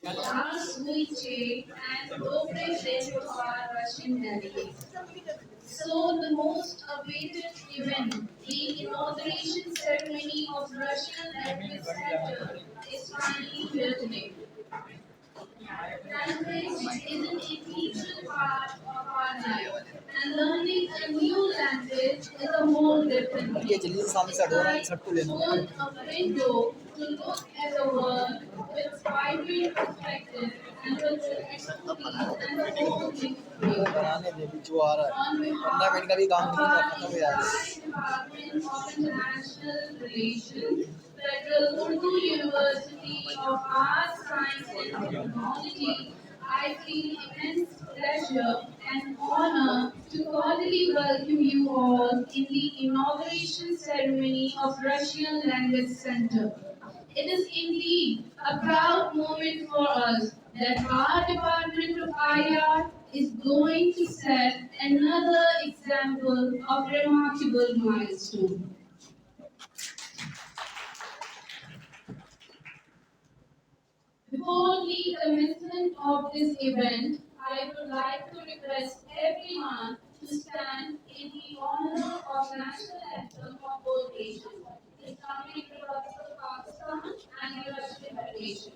Last week and opened our Russian delegate. So the most awaited event, the inauguration ceremony of Russian language center, is finally here today. Language is an integral part of our life, and learning a new language is a whole different thing. It's like a window to look at the world with vibrant perspective and with the expertise and the whole thing. On behalf of the Department of International Relations, Federal Urdu University of Arts, Science and Technology, I feel immense pleasure and honor to cordially welcome you all in the inauguration ceremony of Russian Language Center. It is indeed a proud moment for us that our Department of IR is going to set another example of remarkable milestone. Before the commencement of this event, I would like to request everyone to stand in the honor of national anthem of both nations, the Islamic Republic of Pakistan and the Russian Federation.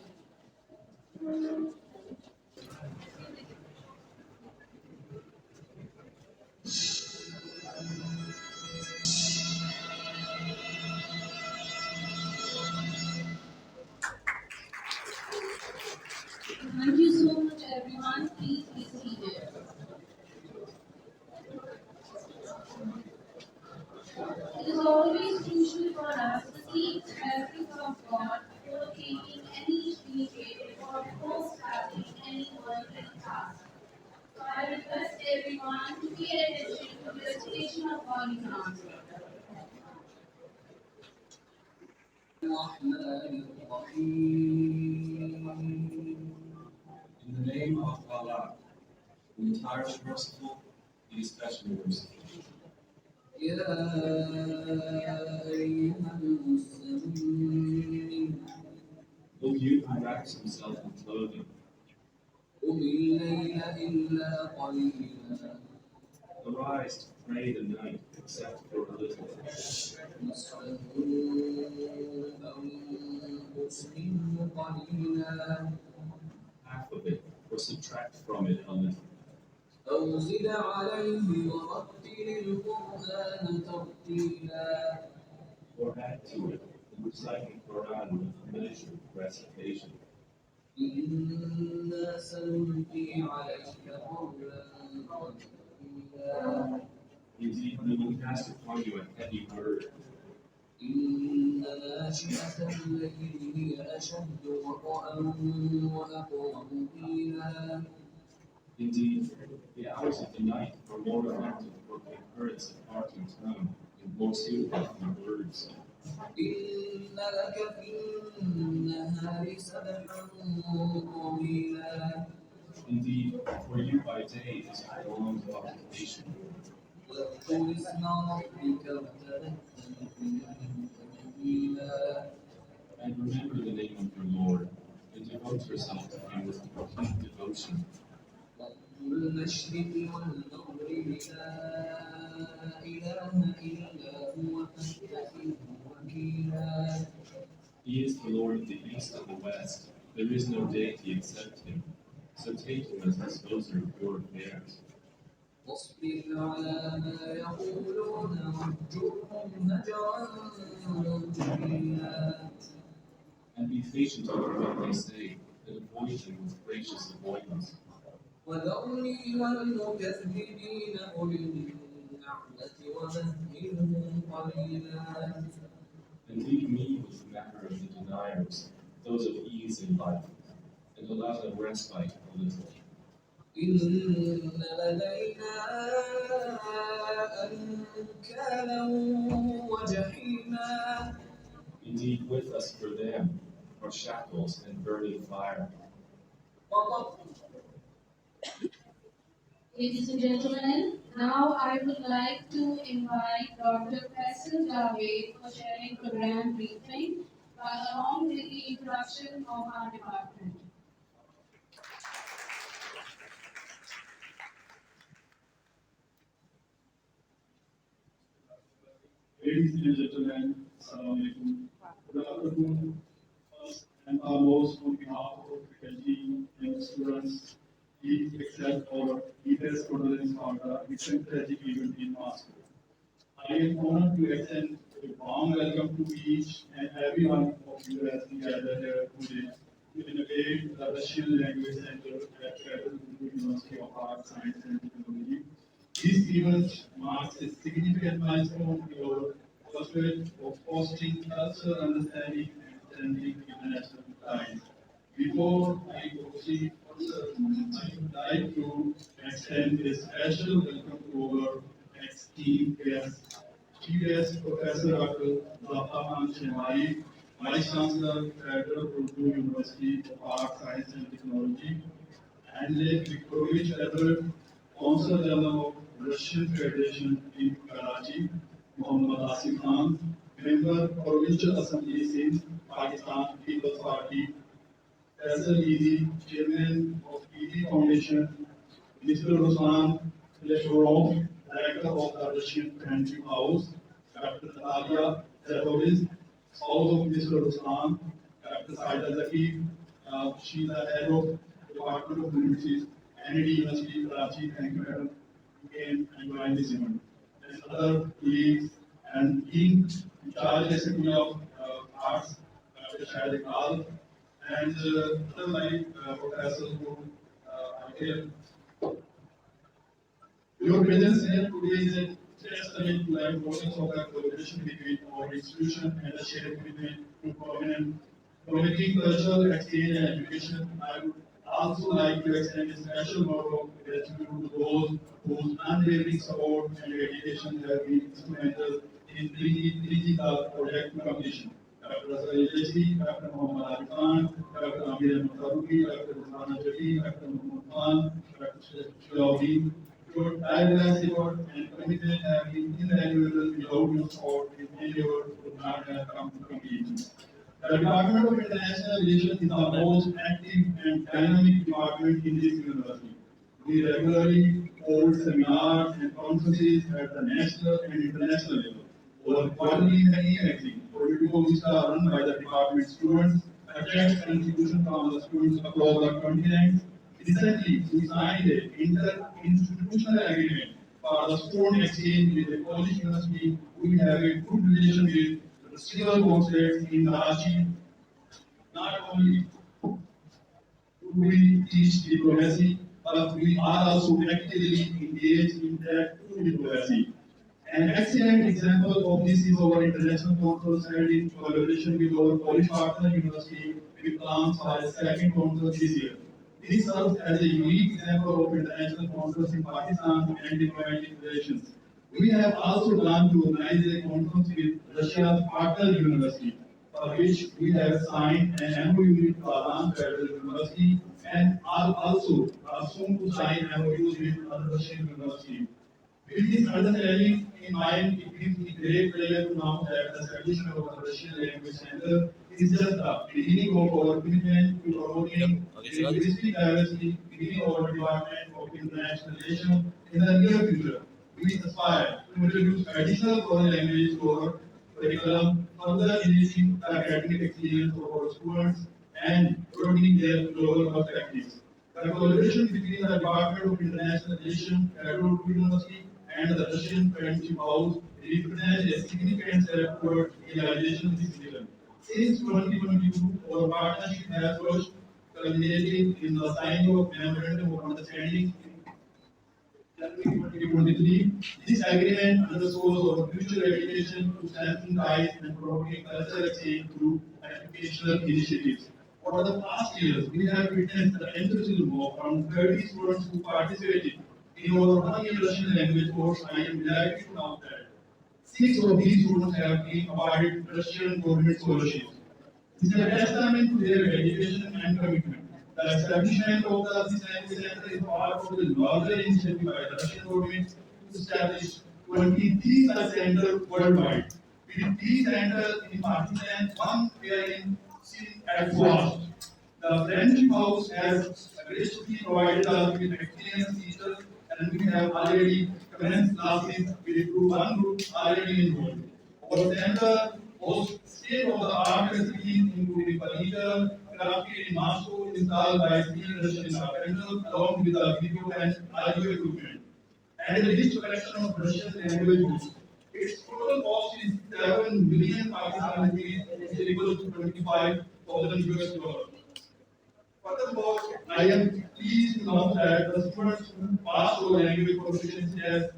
Thank you so much, everyone. Please be seated. It is always crucial for us to seek the presence of God before taking any initiative or before starting any work and task. So I request everyone to pay attention to the recitation of Holy Quran. In the name of Allah, the entirely merciful, the especially merciful. يا أيها المزمل O you who wraps himself in clothing, قم الليل إلا قليلا arise to pray the night except for a little. نصفه أو انقص منه قليلا Half of it, or subtract from it a little. أو زد عليه ورتل القرآن ترتيلا Or add to it, and recite the Quran with measured recitation. إنا سنلقي عليك قولا ثقيلا Indeed, we will cast upon you a heavy word. إن ناشئة الليل هي أشد وطئا وأقوم قيلا Indeed, the hours of the night are more effective for concurrence of heart and tongue, and more suitable for words. إن لك في النهار سبحا طويلا Indeed, for you by day is prolonged occupation. واذكر اسم ربك وتبتل تبتيلا And remember the name of your Lord, and devote yourself to Him with complete devotion. رب المشرق والمغرب لا إله إلا هو فاتخذه وكيلا He is the Lord of the East and the West. There is no deity except Him. So take Him as disposer of your affairs. واصبر على ما يقولون واهجرهم هجرا جميلا And be patient over what they say, and avoid them with gracious avoidance. وذرني والمكذبين أولي النعمة ومهلهم قليلا And leave me with the matter of the deniers, those of ease in life, and allow them respite a little. إن لدينا أنكالا وجحيما Indeed, with us for them are shackles and burning fire. Ladies and gentlemen, now I would like to invite Dr. Faisal for sharing program briefing along with the introduction of our department. Ladies and gentlemen, Assalamu alaikum. Good afternoon. First and foremost, on behalf of faculty and students, please accept our deepest condolence for the recent tragic event in Moscow. I am honored to extend a warm welcome to each and every one of you as we gather here today to innovate the Russian Language Center at Federal University of Arts, Science and Technology. This event marks a significant milestone in our pursuit of fostering cultural understanding and strengthening international ties. Before I proceed further, I would like to extend a special welcome to our esteemed guest, Chief Guest Professor Dr. Zabta Shinwari, Vice Chancellor, Federal Urdu University of Arts, Science and Technology, and late Victoria Edward, Consul General of Russian Federation in Karachi, Muhammad Asif Khan, Member Provincial Assembly Sindh, Pakistan People's Party, Faisal Edhi, Chairman of Edhi Foundation, Mr. Ruslan Prof, Director of the Russian Country House, Dr. Natalia Zerhoviz, spouse of Mr. Ruslan, Dr. Saida Zaki, she is the head of Department of Linguistics, Edhi University, Karachi. Thank you, madam. You came and joined this event. And other colleagues and team in charge Assembly of Arts, Dr. Shahid Iqbal, and other like professors who are here. Your presence here today is a testament to the importance of the collaboration between our institution and the shared commitment to promoting cultural exchange and education. I would also like to extend a special note of gratitude to those whose unwavering support and dedication have been instrumental in bringing the project to completion. Dr. Edhi, Dr. Muhammad Arif Khan, Dr. Amir Mutaruki, Dr. Ruzana Jati, Dr. Muhammad Khan, Dr. Shulaudi, your tireless effort and commitment have been invaluable. Without your support, this endeavor would not have come to completion. The Department of International Relations is the most active and dynamic department in this university. We regularly hold seminars and conferences at the national and international level. Over quarterly magazine, political which are run by the department students, attracts contribution from the students across the continent. Recently, we signed an inter-institutional agreement for the student exchange with the Polish University. We have a good relation with the civil consulates in Karachi. Not only do we teach diplomacy, but we are also actively engaged in that diplomacy. An excellent example of this is our international conference held in collaboration with our Polish partner university with plans for a second conference this year. This serves as a unique example of international conference in Pakistan and diplomatic relations. We have also planned to organize a conference with Russia's partner university, for which we have signed an MOU with Kazan Federal University and are also soon to sign MOUs with other Russian universities. With this understanding in mind, it gives me great pleasure to announce that the establishment of the Russian Language Center is just the beginning of our commitment to promoting linguistic diversity within our Department of International Relations. In the near future, we aspire to introduce additional foreign languages to our curriculum, further enriching the academic experience of our students and broadening their global perspectives. The collaboration between the Department of International Relations, Federal University, and the Russian Friendship House represents a significant step toward realization of this vision. Since 2022, our partnership has first culminated in the signing of Memorandum of Understanding in January 2023. This agreement underscores our future dedication to strengthening ties and promoting cultural exchange through educational initiatives. For the past years, we have witnessed the enthusiasm of around 30 students who participated in our one-year Russian language course. I am delighted to announce that 6 of these students have been awarded Russian government scholarships. This is a testament to their dedication and commitment. The establishment of this language center is part of the larger initiative by the Russian government to establish 23 such centers worldwide. With these centers in Pakistan, one we are in at last. The Friendship House has graciously provided us with experienced teachers, and we have already commenced classes with one group already enrolled. Our center hosts state-of-the-art facilities including furniture, crafted in Moscow, installed by skilled Russian carpenters, along with the video and audio equipment, and a rich collection of Russian language books. Its total cost is 7 million Pakistani rupees, which is equal to 25,000 US dollars. Furthermore, I am pleased to announce that the students who pass our language proficiency test,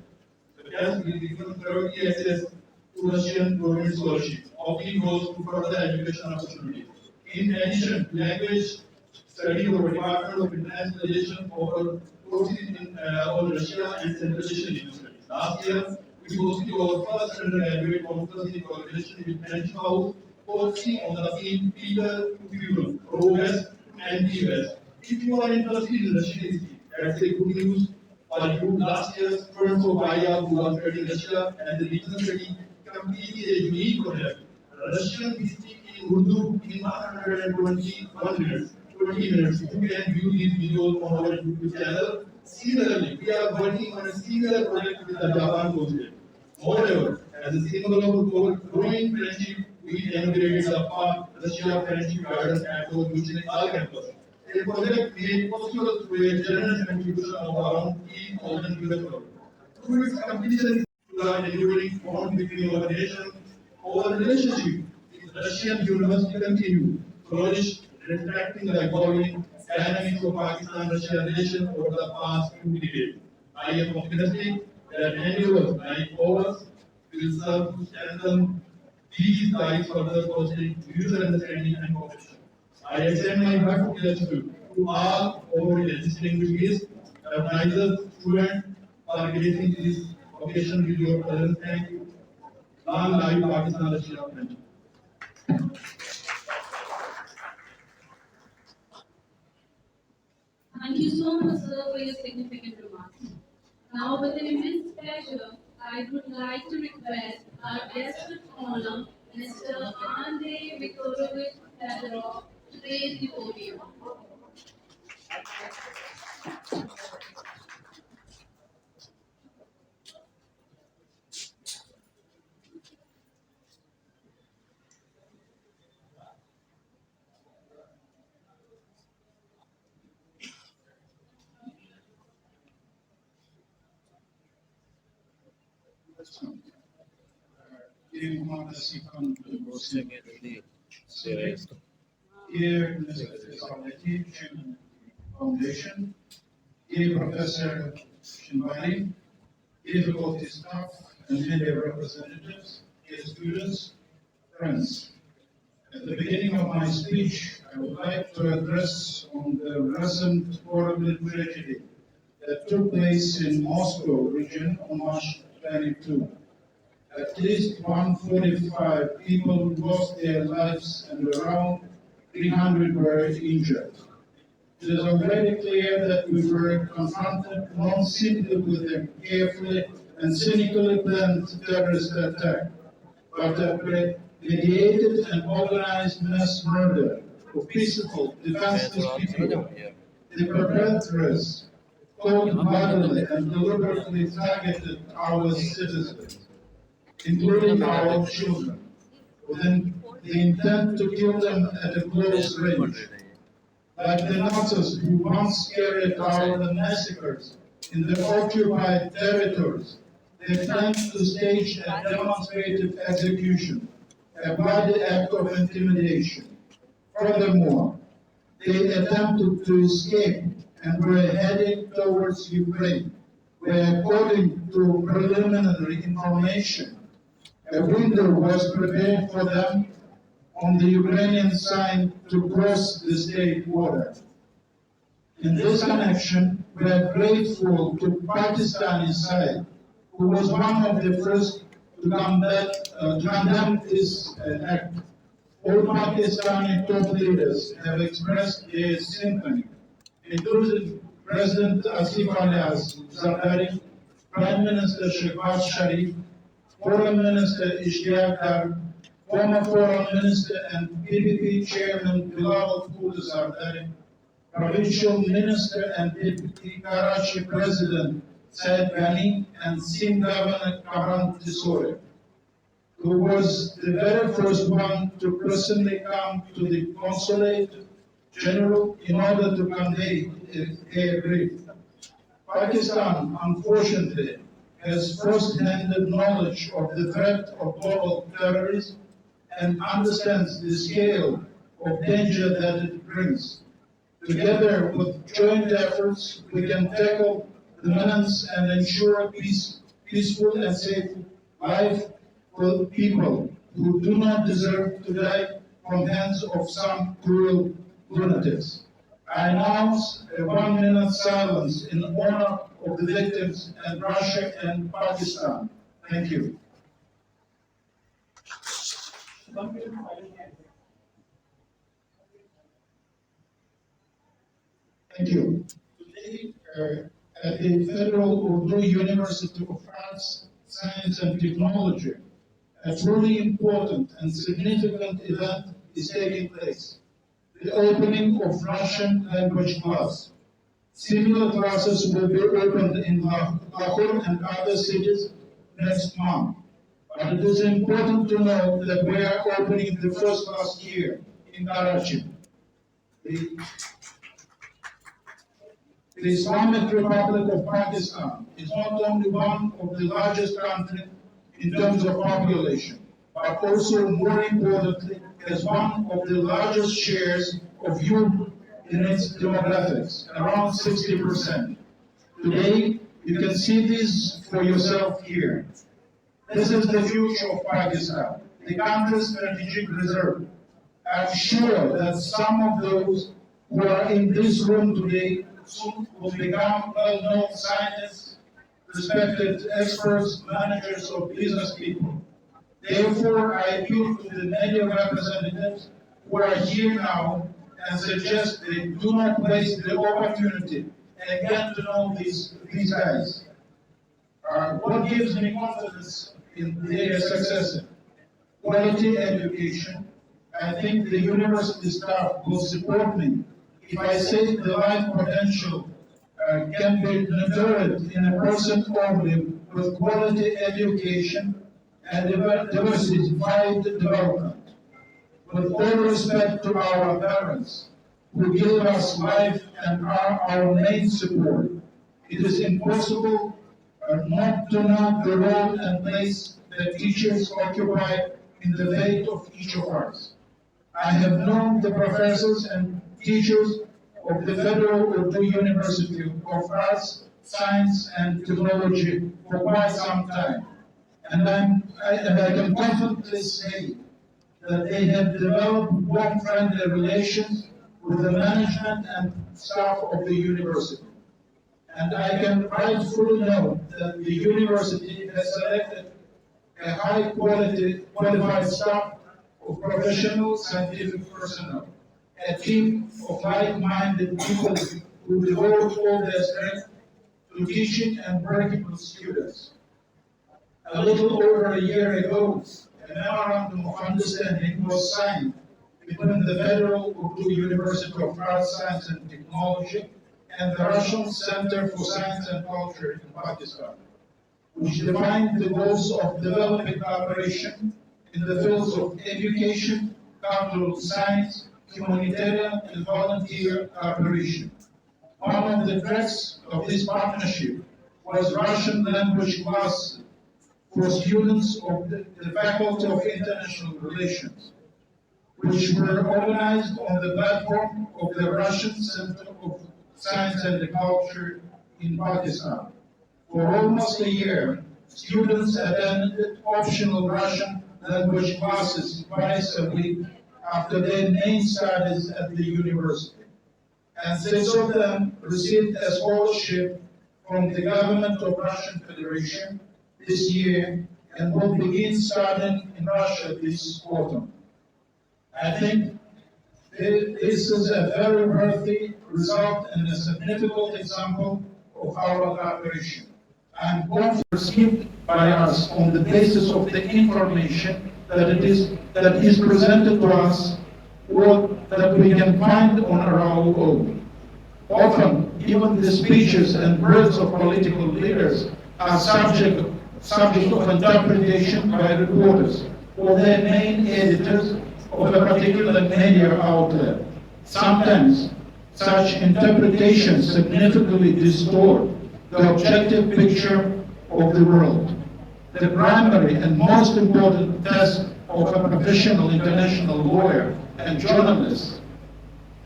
the test will be given priority access to Russian government scholarship, opening doors to further education opportunities. In addition, language study or Department of International Relations offer courses in on Russia and Central Asian universities. Last year, we hosted our first undergraduate conference in collaboration with French House, focusing on the theme Peter to People, Pro-West and P-West. If you are interested in Russian history, that's a good news for you. Last year, students of IIA who are studying Russia and the regional study completed a unique project. Russian history in Urdu in 121 minutes. 20 minutes. You can view these videos on our YouTube channel. Similarly, we are working on a similar project with the Japan Consulate. Moreover, as a symbol of our growing friendship, we inaugurated the Park Russia Friendship Garden at our Mutual campus. A project made possible through a generous contribution of around 3,000 US dollars. Through its completion, we are delivering bond between our nations. Our relationship with Russian university continue to flourish, reflecting the evolving dynamics of Pakistan-Russia relations over the past 2 decades. I am optimistic that endeavors like ours will serve to strengthen these ties further, fostering mutual understanding and cooperation. I extend my heartfelt gratitude to all our distinguished guests, advisors, students, for gracing this occasion with your presence. Thank you. Long live Pakistan-Russia friendship. Thank you so much, sir, for your significant remarks. Now, with an immense pleasure, I would like to request our guest of honor, Mr. Andrei Viktorovich Fedorov, to raise the podium. Dear Muhammad Asif Khan, dear Mr. Faisal, Chairman Foundation, dear Professor Shinwari, dear faculty staff and media representatives, dear students, friends. At the beginning of my speech, I would like to address on the recent horrible tragedy that took place in Moscow region on March 22. At least 145 people lost their lives and around 300 were injured. It is already clear that we were confronted not simply with a carefully and cynically planned terrorist attack, but a premeditated and organized mass murder of peaceful, defenseless people. The perpetrators cold-bloodedly and deliberately targeted our citizens, including our children, with the intent to kill them at a close range. Like the Nazis who once carried out the massacres in the occupied territories, they planned to stage a demonstrative execution, a bloody act of intimidation. Furthermore, they attempted to escape and were heading towards Ukraine, where, according to preliminary information, a window was prepared for them on the Ukrainian side to cross the state border. In this connection, we are grateful to Pakistani side, who was one of the first to condemn this act. All Pakistani top leaders have expressed their sympathy, including President Asif Zabta, Prime Minister Shehbaz Sharif, Foreign Minister Ishtiaq, former Foreign Minister and PPP Chairman Bilal Zardari, Provincial Minister and Deputy Karachi President Said Ghani, and Singh Governor Karan Tisore. who was the very first one to personally come to the Consulate General in order to convey a brief. Pakistan, unfortunately, has first-hand knowledge of the threat of global terrorism and understands the scale of danger that it brings. Together with joint efforts, we can tackle the menace and ensure peaceful and safe life for people who do not deserve to die from hands of some cruel lunatics. I announce a 1-minute silence in honor of the victims in Russia and Pakistan. Thank you. Thank you. Today, at the Federal Urdu University of Arts, Science and Technology, a truly important and significant event is taking place: the opening of Russian language class. Similar classes will be opened in Lahore and other cities next month. But it is important to know that we are opening the first class here in Karachi. The Islamic Republic of Pakistan is not only one of the largest countries in terms of population, but also, more importantly, has one of the largest shares of youth in its demographics, around 60%. Today, you can see this for yourself here. This is the future of Pakistan, the country's strategic reserve. I'm sure that some of those who are in this room today soon will become well-known scientists, respected experts, managers, or business people. Therefore, I appeal to the media representatives who are here now and suggest they do not waste the opportunity and get to know these guys. What gives me confidence in their success? Quality education. I think the university staff will support me if I say the life potential can be nurtured in a person only with quality education and diversified development. With all respect to our parents who give us life and are our main support, it is impossible not to know the role and place that teachers occupy in the fate of each of us. I have known the professors and teachers of the Federal Urdu University of Arts, Science and Technology for quite some time, and I can confidently say that they have developed warm, friendly relations with the management and staff of the university. And I can rightfully note that the university has selected a high qualified staff of professional scientific personnel, a team of like-minded people who devote all their strength to teaching and working with students. A little over a year ago, a memorandum of understanding was signed between the Federal Urdu University of Arts, Science and Technology and the Russian Center for Science and Culture in Pakistan, which defined the goals of developing cooperation in the fields of education, cultural science, humanitarian and volunteer cooperation. One of the tracks of this partnership was Russian language classes for students of the Faculty of International Relations, which were organized on the platform of the Russian Center of Science and Culture in Pakistan. For almost a year, students attended optional Russian language classes twice a week after their main studies at the university. And 6 of them received a scholarship from the government of Russian Federation this year and will begin studying in Russia this autumn. I think this is a very worthy result and a significant example of our cooperation. I'm confident received by us on the basis of the information that is presented to us or that we can find on our own. Often, even the speeches and words of political leaders are subject subject of interpretation by reporters or their main editors of a particular media outlet. Sometimes such interpretations significantly distort the objective picture of the world. The primary and most important test of a professional international lawyer and journalist,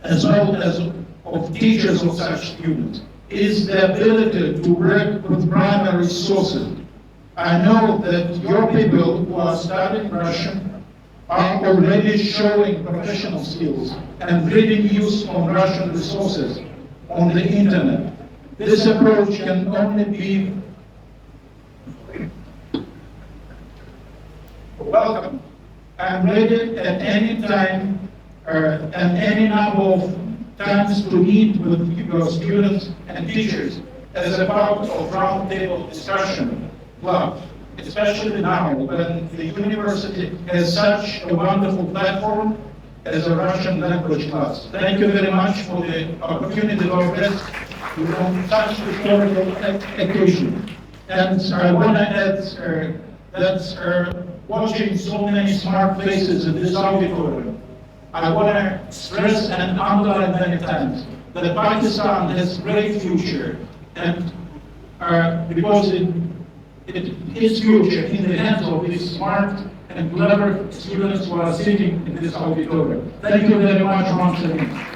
as well as of teachers of such students, is the ability to work with primary sources. I know that your people who are studying Russian are already showing professional skills and reading news on Russian resources on the internet. This approach can only be welcome. I'm ready at any time and any number of times to meet with your students and teachers as a part of roundtable discussion club, especially now when the university has such a wonderful platform as a Russian language class. Thank you very much for the opportunity to address you on such historical occasion. And I want to add that watching so many smart faces in this auditorium, I want to stress and underline many times that Pakistan has great future, and because its future in the hands of these smart and clever students who are sitting in this auditorium. Thank you very much once again.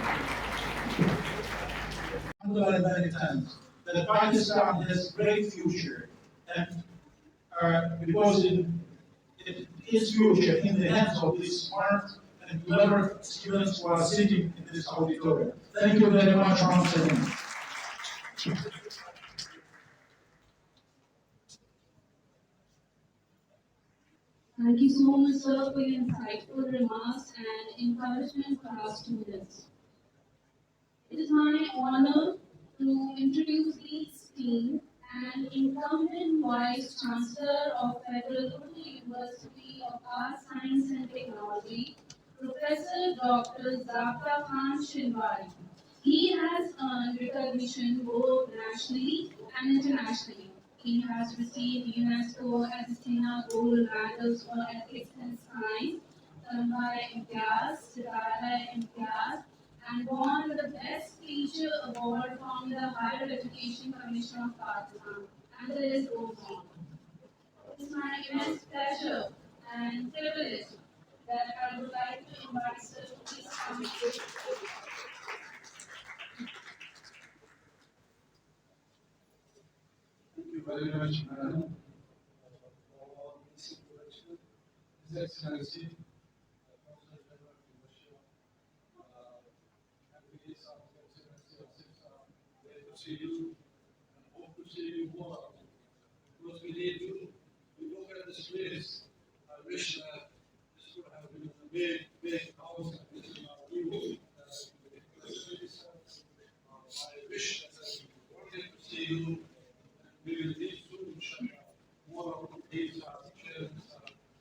Underline many times that Pakistan has great future, and because its future in the hands of these smart and clever students who are sitting in this auditorium. Thank you very much once again. Thank you so much, sir, for your insightful remarks and encouragement for our students. It is my honor to introduce the esteemed and incumbent Vice Chancellor of Federal University of Arts, Science and Technology, Professor Dr. Zabta Shinwari. He has earned recognition both nationally and internationally. He has received UNESCO Edhi Gold Medals for Ethics and Science, Shinwari Imtiaz, Sitara Imtiaz, and won the Best Teacher Award from the Higher Education Commission of Pakistan. And the list goes on. It's my immense pleasure and privilege that I would like to invite Sir to please come. Thank you very much, madam, for this introduction. His Excellency, Consul General Commission, Deputies of His Excellency Asif, great to see you, and hope to see you more. Because we need you. We look at this place. I wish that this would have been a big, big house, and this is our view. I wish that we wanted to see you. We will need to more of these chairs.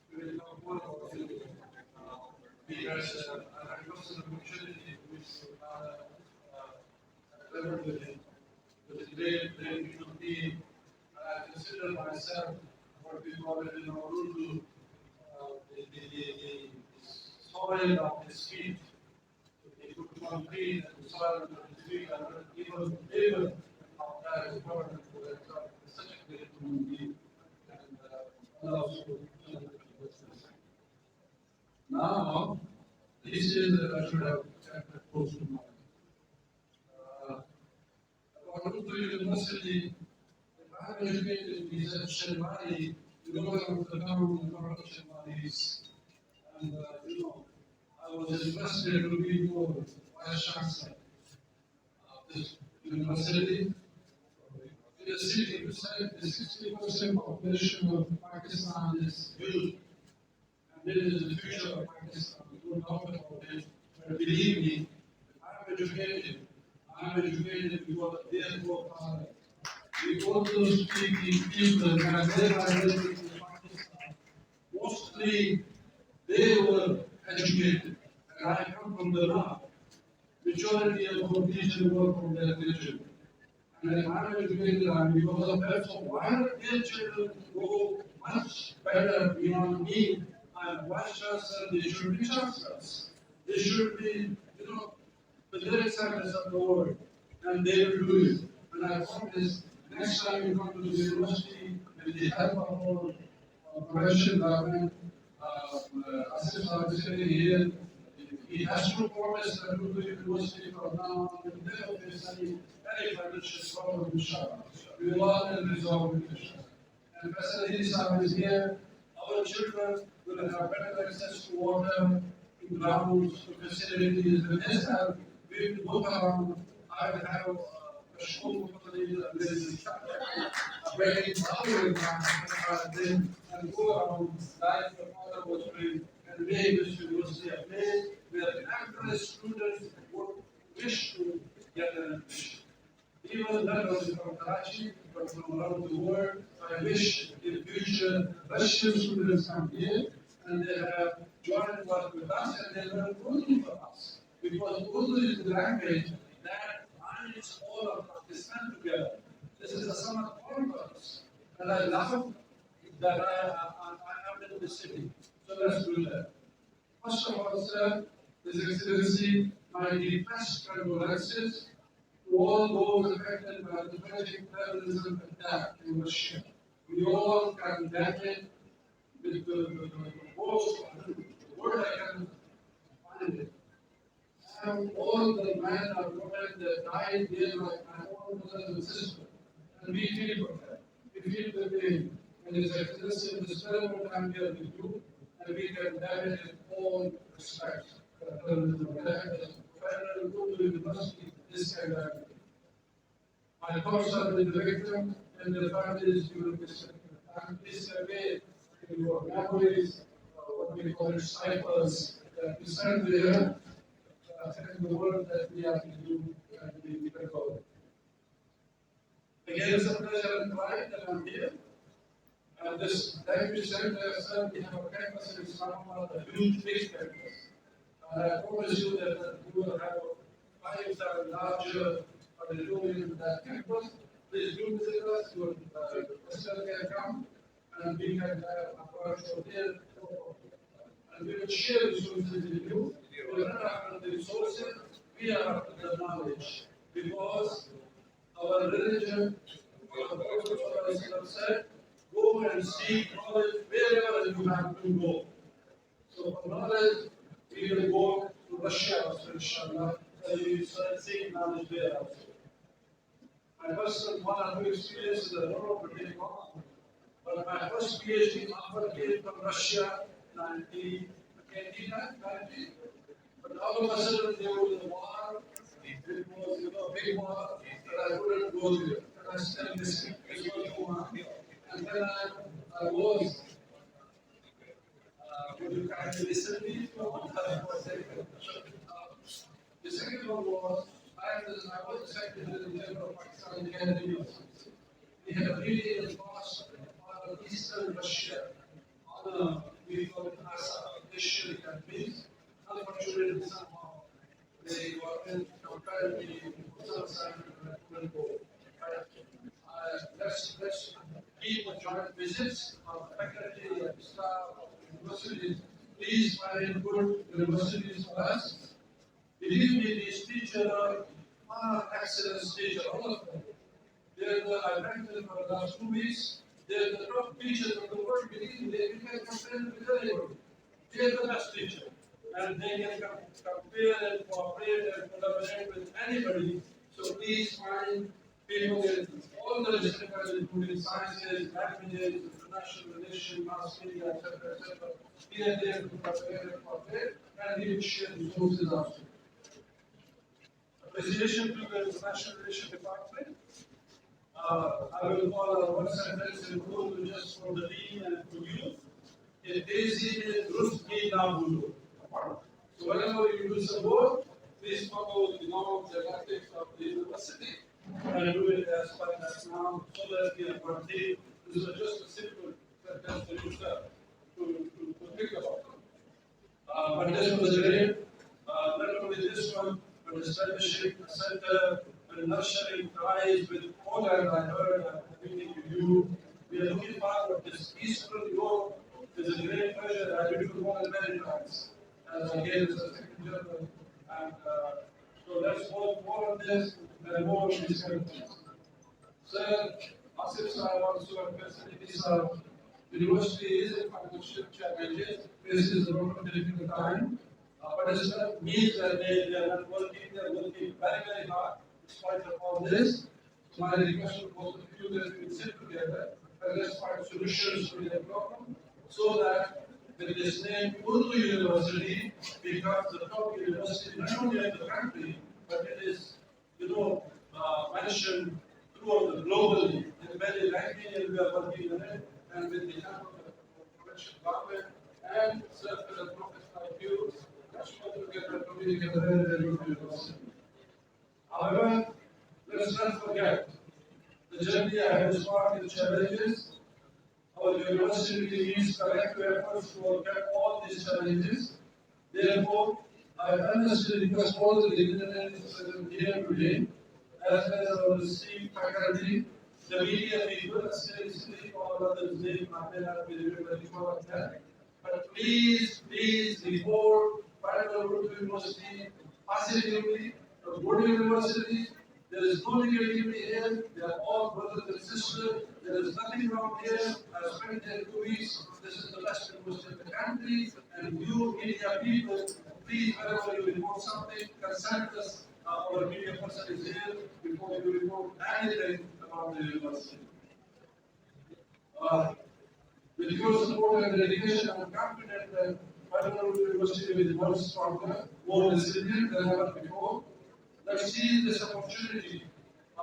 We will have more of you. Because I have lost an opportunity with level with a great human being. I consider myself what we call it in Urdu, the soil of his feet. He could concrete and the soil of his feet are not even able of that is important for that. Such a great human being, and allows you to now, this is that I should have kept it close to mind. According to university, if I am educated in Shinwari, you know I was the government of Shinwari, and I was interested to be your vice chancellor of this university. In the city, you said the 60% population of Pakistan is youth, and this is the future of Pakistan. We don't talk about it, but believe me, if I'm educated because their forefathers. We also speaking people, and they are living in Pakistan. Mostly, they were educated, and I come from the north. Majority of our teachers were from that region. And I'm educated on because of that, so why don't their children go much better beyond me? I'm vice chancellor, they should be chancellors. They should be, the direct service of the world, and they will do it. And I promise, next time you come to the university, with the help of our provincial government, Asif is sitting here, he has to promise that we will do the university from now on, and never face any financial problem, inshallah. We will learn and resolve it, inshallah. And Faisal is here, our children will have better access to water, to grounds, to facilities, with his help, we will look around, I will have a school, a very valuable and go around like your father was doing and make this university a place where every student would wish to get an admission. Even not only from Karachi, but from around the world, I wish in future Russian students come here and they have joined work with us and they learn Urdu from us. Because Urdu is the language that binds all of Pakistan together. This is a sum of all of us. And I love that I am in the city. So let's do that. First of all, sir, His Excellency, my deepest condolences to all those affected by the tragic terrorism attack in Russia. We all condemn it with the most word I can find it. And all the men and women that died there, like my own brothers and sisters, and we feel for them. We feel the pain. And His Excellency, in this terrible time here with you, and we condemn it in all respects. University is condemned. My thoughts are with the victim and the families during this time. Please convey in your memories, what we call ciphers, that we send there, in the work that we have to do and we can go. Again, it's a pleasure and pride that I'm here. And this language center, sir, we have a campus in Islamabad, a huge big campus. And I promise you that we will have 5 times larger auditorium in that campus. Please do visit us, your sister can come, and we can have a virtual there. And we will share resources with you. We are not after the resources, we are after the knowledge. Because our religion, our Prophet said, go and seek knowledge wherever you have to go. So for knowledge, we will go to Russia also, inshallah, and we will start seeking knowledge there also. My personal one or two experiences are not pretty long, but my first PhD offer came from Russia in 1990. But all of a sudden there was a war, it was a big war, that I couldn't go there. And I still missing. It was going on. And then I was, would you kindly listen to me? The second one was, I was the Secretary General of Pakistan University. We had a meeting in Moscow on Eastern Russia on we call it Asian countries. Unfortunately, somehow they were compared to the let's keep a joint visits of faculty and staff of universities. Please find good universities for us. Believe me, these teachers are excellent teachers, all of them. I met them for the last 2 weeks. They're the top teachers of the world. Believe me, they can compare with anybody. They're the best teachers. And they can compare and cooperate and collaborate with anybody. So please find people in all the disciplines, including sciences, languages, international relations, mass media, etc., here there to cooperate, and we will share resources also. Appreciation to the International Relations Department. I will call our one sentence in Urdu just for the dean and for you. Edhi Ruski Nabudu. So whenever you use a word, please follow the normal dialectics of the university and do it as per as now, so that we are partake. This is just a simple sentence for you, sir, to think about. But this was great. Not only this one, but establishing a center and not sharing ties with Poland. I heard meeting with you. We are looking forward to this peaceful Europe. It is a great pleasure that you do more than many times. As again, as a Secretary General. And so let's work more on this and more on these kind of things. Sir, Asif sir, also Edhi sir, university is in partnership challenges, faces a lot of difficult time, but it doesn't mean that they are not working, they are working very, very hard despite of all this. So my request to both of you that we sit together and let's find solutions to the problem so that with this name Urdu University becomes the top university not only in the country, but it is, mentioned throughout the globally in many ranking and we are working on it and with the help of the provincial government and certain professors like you, let's work together to make a very, very good university. However, let's not forget the journey ahead is marked with challenges. Our university needs collective efforts to overcome all these challenges. Therefore, I earnestly request all the dignitaries present here today, as well as our esteemed faculty, the media people, especially all others, they may not be very sure of that. But please, before Urdu University positively, a good university, there is no negativity here, they are all brothers and sisters, there is nothing wrong here. I spent there 2 weeks, this is the best university in the country, and you, media people, please, whenever you report something, consult us. Our media person is here before you report anything about the university. With your support and dedication, I am confident that Faisal University will be more stronger, more resilient than ever before. Let's seize this opportunity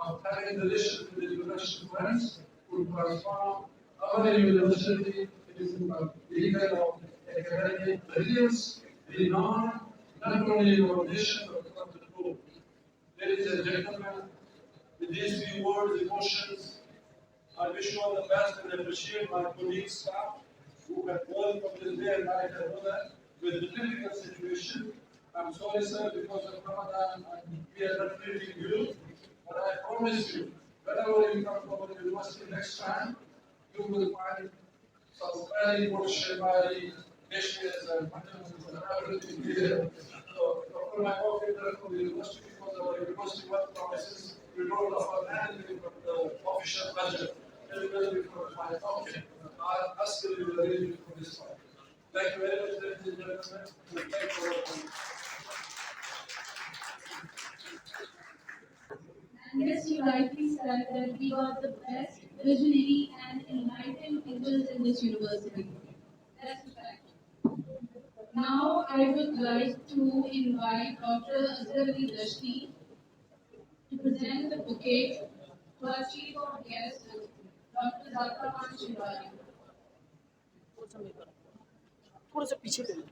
of having relations with the international friends to transform our university into a beacon of academic brilliance, renowned not only in our nation but across the globe. Ladies and gentlemen, with these few words, emotions, I wish you all the best and appreciate my colleagues, staff, who have worked from this day and night and all that with the difficult situation. I'm sorry, sir, because of Ramadan, we are not treating you, but I promise you, whenever you come to our university next time, you will find some very good Shinwari dishes and muttons and everything here. So, for my office from the university, because our university work promises, we don't offer anything from the official budget. Everybody from my office, I ask you to arrange for this one. Thank you very much, ladies and gentlemen. Thank you for watching. And yes, you rightly said that we got the best visionary and enlightened angels in this university. That's a fact. Now I would like to invite Dr. Azhar to present the bouquet to our chief of guests, Dr. Zabta Shinwari. थोड़ा सा पीछे ले लो।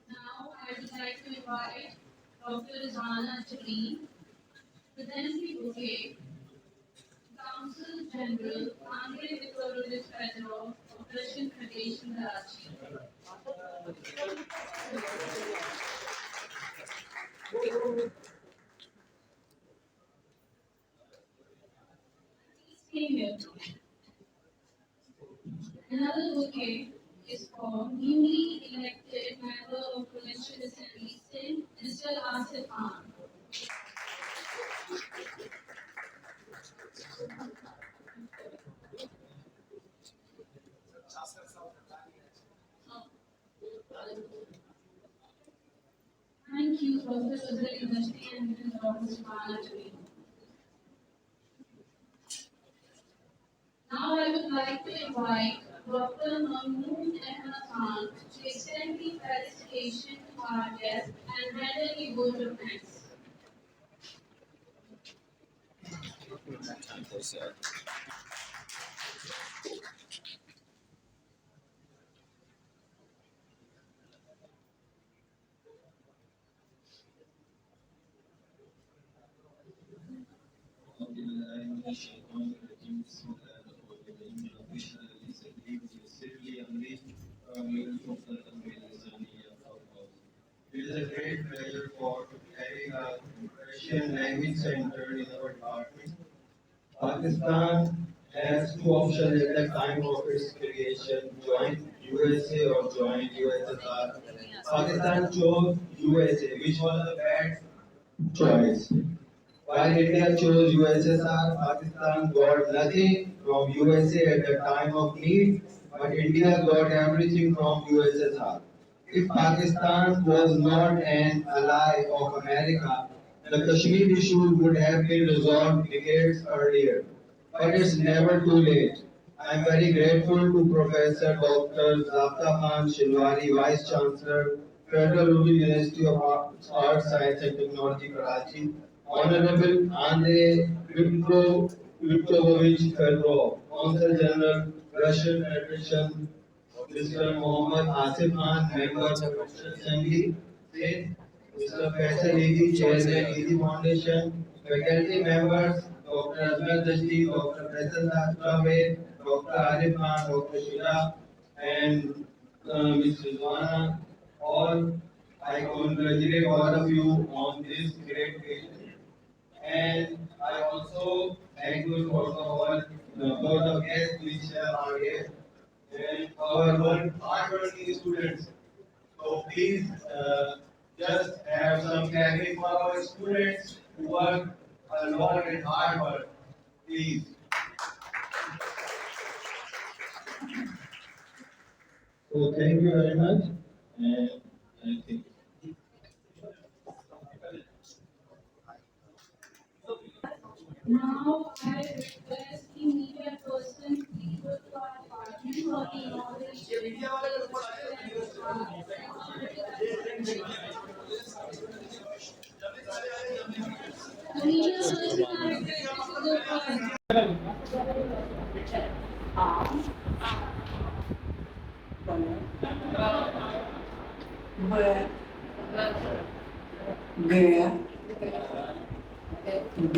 Now I would like to invite Dr. Jana present the bouquet, Consul, General, Federal of Russian Federation, Karachi. Another bouquet is for newly elected member of Provincial Assembly, Sindh, Mr. Asif Khan. Thank you, Prof. Faisal University and Dr. Subhana today. Now I would like to invite Dr. Mahmood Ahmed Khan to extend the felicitation to our guest and render a vote of thanks. It is a great pleasure for having a Russian language center in our department. Pakistan has two options at the time of its creation: join USA or join USSR. Pakistan chose USA, which was a bad choice. While India chose USSR, Pakistan got nothing from USA at the time of need, but India got everything from USSR. If Pakistan was not an ally of America, the Kashmir issue would have been resolved decades earlier. But it's never too late. I'm very grateful to Professor Dr. Zabta Shinwari, Vice Chancellor, Federal Urdu University of Arts, Science and Technology, Karachi, Honorable Andrei Viktorovich Fedorov, Consul General, Russian Federation, Mr. Mohammad Asif Khan, Member of the Provincial Assembly, Mr. Faisal Edhi, Chairman Edhi Foundation, faculty members, Dr. Azmar Dashti, Dr. Faisal, Dr. Arif Khan, Dr. Shira, and Mr. Zwana, all I congratulate all of you on this great occasion. And I also thank you for the guests which are here and our hard-working students. So please just have some clapping for our students who work a lot and hard work. Please. So thank you very much. And I think. Now I request the media person please go to our department for the inauguration. The media person are requested to go to our G